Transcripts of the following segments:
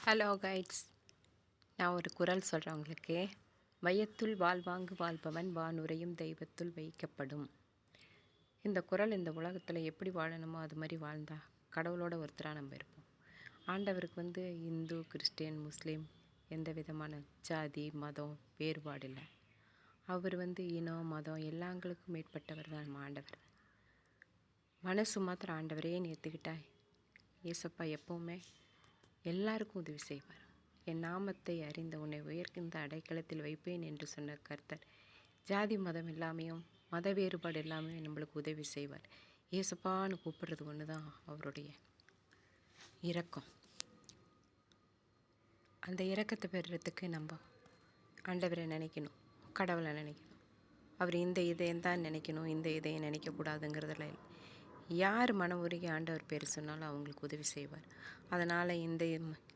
Hello guides, நான் ஒரு குறள் சொல்கிறேன் உங்களுக்கு. வையத்துள் வாழ்வாங்கு வாழ்பவன் வானுரையும் தெய்வத்துள் வைக்கப்படும். இந்த குறள் இந்த உலகத்தில் எப்படி வாழணுமோ அது மாதிரி வாழ்ந்தா கடவுளோட ஒருத்தராக நம்ம இருப்போம். ஆண்டவருக்கு இந்து, கிறிஸ்டின், முஸ்லீம் எந்த விதமான ஜாதி மதம் வேறுபாடு இல்லை. அவர் இனம் மதம் எல்லாங்களுக்கும் மேற்பட்டவர் தான் நம்ம ஆண்டவர். மனசு மாத்திரம் ஆண்டவரே ஏற்றுக்கிட்டா ஏசப்பா எப்போவுமே எல்லாருக்கும் உதவி செய்வார். என் நாமத்தை அறிந்த உன்னை உயர்கின்ற அடைக்கலத்தில் வைப்பேன் என்று சொன்ன கர்த்தர் ஜாதி மதம் எல்லாமையும் மத வேறுபாடு எல்லாமே நம்மளுக்கு உதவி செய்வார். ஏசப்பான்னு கூப்பிடுறது ஒன்று தான் அவருடைய இரக்கம். அந்த இரக்கத்தை பெறுறதுக்கு நம்ம ஆண்டவரை நினைக்கணும், கடவுளை நினைக்கணும். அவர் இந்த இதயம் தான் நினைக்கணும், இந்த இதயம் நினைக்கக்கூடாதுங்கிறதுல இல்லை. யார் மனம் உருகி ஆண்டவர் பேர் சொன்னாலும் அவங்களுக்கு உதவி செய்வார். அதனால் இந்த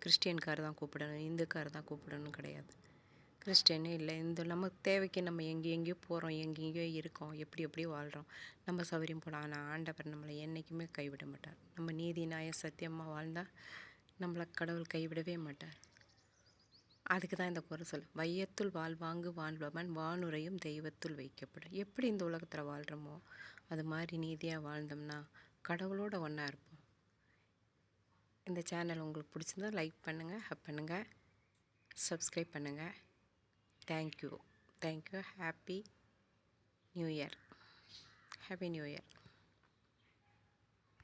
கிறிஸ்டியன்கார் தான் கூப்பிடணும், இந்துக்கார் தான் கூப்பிடணும் கிடையாது. கிறிஸ்டியனே இல்லை, இந்த நம்ம தேவைக்கு நம்ம எங்கேயோ போகிறோம், எங்கேயோ இருக்கோம், எப்படியோ வாழ்கிறோம், நம்ம சௌகரியம் போகலாம். ஆனால் ஆண்டவர் நம்மளை என்றைக்குமே கைவிட மாட்டார். நம்ம நீதி நியாய சத்தியமாக வாழ்ந்தால் நம்மளை கடவுள் கைவிடவே மாட்டார். அதுக்கு தான் இந்த குறள் சொல்ல, வையத்துள் வாழ்வாங்கு வாழ்பவன் வானுரையும் தெய்வத்துள் வைக்கப்படும். எப்படி இந்த உலகத்தில் வாழ்கிறோமோ அது மாதிரி நீதியாக வாழ்ந்தோம்னா கடவுளோட ஒன்றா இருப்போம். இந்த சேனல் உங்களுக்கு பிடிச்சிருந்தா லைக் பண்ணுங்கள், ஹப் பண்ணுங்கள், சப்ஸ்கிரைப் பண்ணுங்கள். தேங்க்யூ. Happy new year.